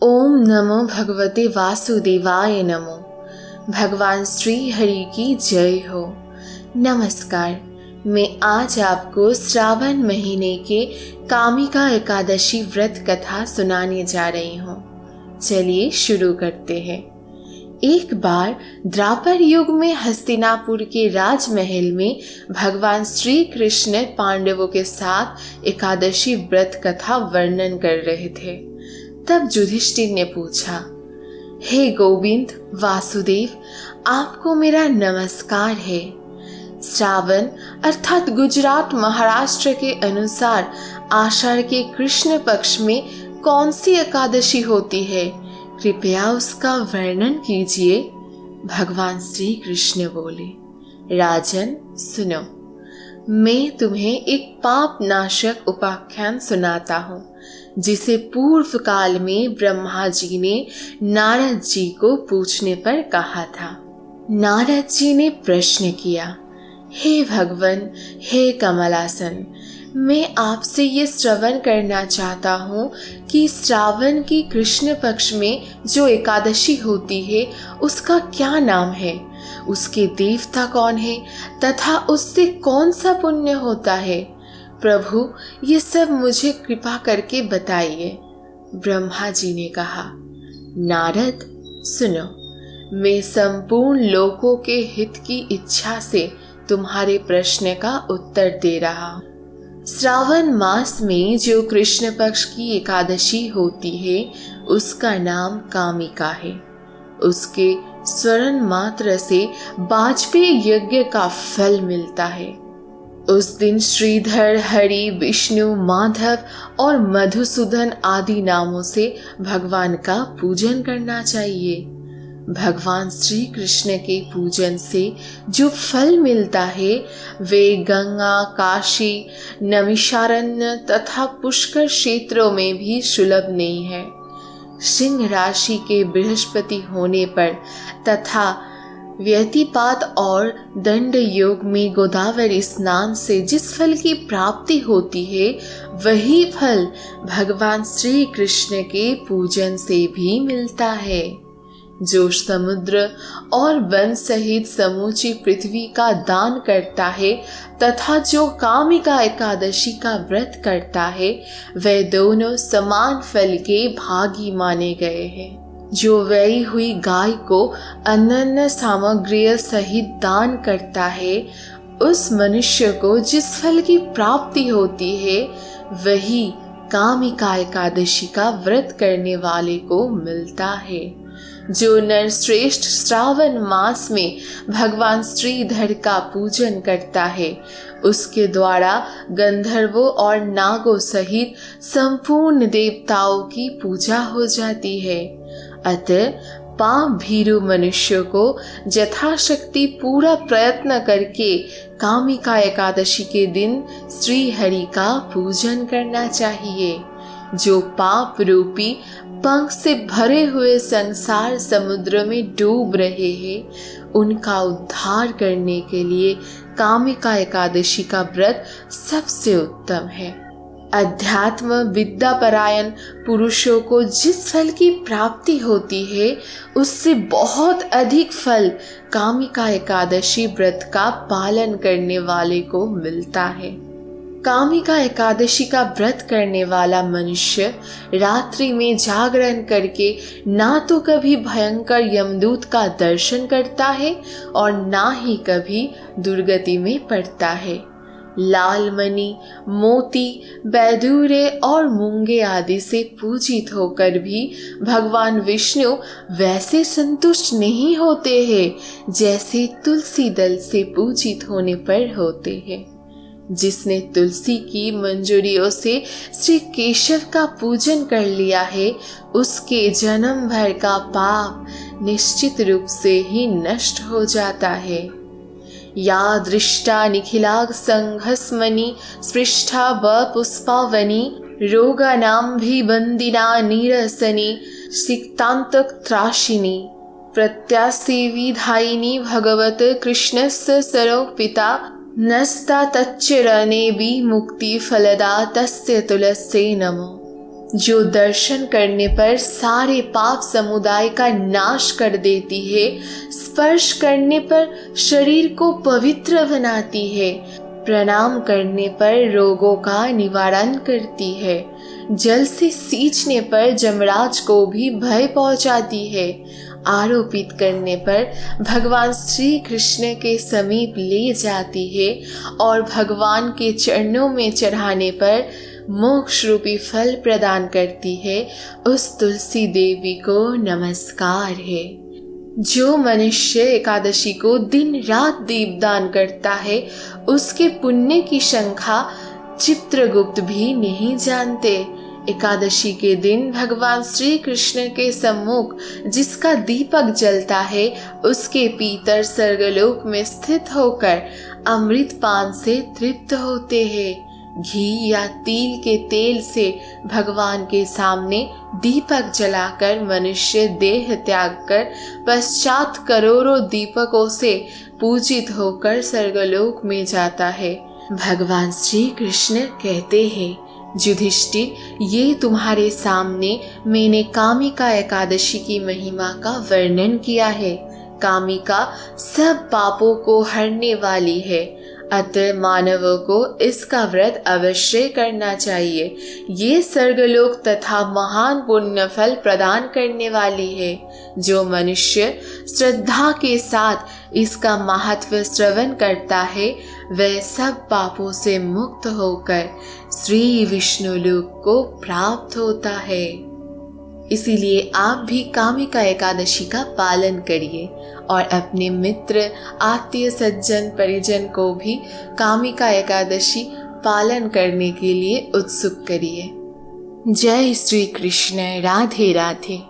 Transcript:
ओम नमो भगवते वासुदेवाय नमो। भगवान श्री हरि की जय हो। नमस्कार, मैं आज आपको श्रावण महीने के कामिका एकादशी व्रत कथा सुनाने जा रही हूँ। चलिए शुरू करते हैं। एक बार द्वापर युग में हस्तिनापुर के राजमहल में भगवान श्री कृष्ण पांडवों के साथ एकादशी व्रत कथा वर्णन कर रहे थे। तब युधिष्ठिर ने पूछा, हे गोविंद वासुदेव, आपको मेरा नमस्कार है। श्रावण अर्थात गुजरात महाराष्ट्र के अनुसार आषाढ़ के कृष्ण पक्ष में कौन सी एकादशी होती है, कृपया उसका वर्णन कीजिए। भगवान श्री कृष्ण बोले, राजन सुनो, मैं तुम्हें एक पाप नाशक उपाख्यान सुनाता हूँ जिसे पूर्व काल में ब्रह्मा जी ने नारद जी को पूछने पर कहा था। नारद जी ने प्रश्न किया, हे भगवन, हे कमलासन, मैं आपसे ये श्रवण करना चाहता हूँ कि श्रावण की कृष्ण पक्ष में जो एकादशी होती है उसका क्या नाम है, उसके देवता कौन है तथा उससे कौन सा पुण्य होता है। प्रभु, ये सब मुझे कृपा करके बताइए। ब्रह्मा जी ने कहा, नारद सुनो, मैं संपूर्ण लोकों के हित की इच्छा से तुम्हारे प्रश्न का उत्तर दे रहा हूँ। श्रावण मास में जो कृष्ण पक्ष की एकादशी होती है उसका नाम कामिका है। उसके स्मरण मात्र से वाजपेयी यज्ञ का फल मिलता है। उस दिन श्रीधर, हरि, विष्णु, माधव और मधुसूदन आदि नामों से भगवान का पूजन करना चाहिए। भगवान श्री कृष्ण के पूजन से जो फल मिलता है वे गंगा, काशी, नमिषारण्य तथा पुष्कर क्षेत्रों में भी सुलभ नहीं है। सिंह राशि के बृहस्पति होने पर तथा व्यतिपात और दंड योग में गोदावरी स्नान से जिस फल की प्राप्ति होती है वही फल भगवान श्री कृष्ण के पूजन से भी मिलता है। जो समुद्र और वन सहित समूची पृथ्वी का दान करता है तथा जो कामिका एकादशी का व्रत करता है वे दोनों समान फल के भागी माने गए हैं। जो व्ययी हुई गाय को अनन्य सामग्री सहित दान करता है उस मनुष्य को जिस फल की प्राप्ति होती है वही कामिका एकादशी का व्रत करने वाले को मिलता है। जो नरश्रेष्ठ श्रावण मास में भगवान श्रीधर का पूजन करता है उसके द्वारा गंधर्वों और नागों सहित संपूर्ण देवताओं की पूजा हो जाती है। अतः पाप भीरु मनुष्य को यथाशक्ति पूरा प्रयत्न करके कामिका एकादशी के दिन श्री हरि का पूजन करना चाहिए। जो पाप रूपी पंख से भरे हुए संसार समुद्र में डूब रहे हैं उनका उद्धार करने के लिए कामिका एकादशी का व्रत सबसे उत्तम है। अध्यात्म विद्या परायण पुरुषों को जिस फल की प्राप्ति होती है उससे बहुत अधिक फल कामिका एकादशी व्रत का पालन करने वाले को मिलता है। कामिका एकादशी का व्रत करने वाला मनुष्य रात्रि में जागरण करके ना तो कभी भयंकर यमदूत का दर्शन करता है और ना ही कभी दुर्गति में पड़ता है। लाल मणि, मोती, बैदूरे और मूंगे आदि से पूजित होकर भी भगवान विष्णु वैसे संतुष्ट नहीं होते हैं जैसे तुलसी दल से पूजित होने पर होते हैं। जिसने तुलसी की मंजूरियों से श्री केशव का पूजन कर लिया है उसके जन्म भर का पाप निश्चित रूप से ही नष्ट हो जाता है। या दृष्टा निखिलाग संघस्मनि स्पृष्टा व पुष्पावनी रोगानाम्भिबन्दिना नीरसनि सिक्तान्तक त्राशिनी प्रत्यासेविधायिनी भगवत कृष्णस्य सरोपिता नस्ता तच्चरणे भी मुक्ति फलदा तस्य तुलसे नमो। जो दर्शन करने पर सारे पाप समुदाय का नाश कर देती है, स्पर्श करने पर शरीर को पवित्र बनाती है, प्रणाम करने पर रोगों का निवारण करती है, जल से सींचने पर जमराज को भी भय पहुंचाती है, आरोपित करने पर भगवान श्री कृष्ण के समीप ले जाती है और भगवान के चरणों में चढ़ाने पर मोक्ष रूपी फल प्रदान करती है, उस तुलसी देवी को नमस्कार है। जो मनुष्य एकादशी को दिन रात दीपदान करता है, उसके पुण्य की संख्या चित्रगुप्त भी नहीं जानते। एकादशी के दिन भगवान श्री कृष्ण के सम्मुख जिसका दीपक जलता है, उसके पीतर स्वर्गलोक में स्थित होकर अमृत पान से तृप्त होते हैं। घी या तिल के तेल से भगवान के सामने दीपक जलाकर मनुष्य देह त्याग कर पश्चात करोड़ों दीपकों से पूजित होकर स्वर्गलोक में जाता है। भगवान श्री कृष्ण कहते हैं, युधिष्ठिर, ये तुम्हारे सामने मैंने कामिका एकादशी की महिमा का वर्णन किया है। कामिका सब पापों को हरने वाली है, अतः मानवों को इसका व्रत अवश्य करना चाहिए। ये स्वर्गलोक तथा महान पुण्य फल प्रदान करने वाली है। जो मनुष्य श्रद्धा के साथ इसका महत्व श्रवण करता है, वह सब पापों से मुक्त होकर श्री विष्णु लोक को प्राप्त होता है। इसीलिए आप भी कामिका एकादशी का पालन करिए और अपने मित्र, आत्मीय, सज्जन, परिजन को भी कामिका एकादशी पालन करने के लिए उत्सुक करिए। जय श्री कृष्ण। राधे राधे।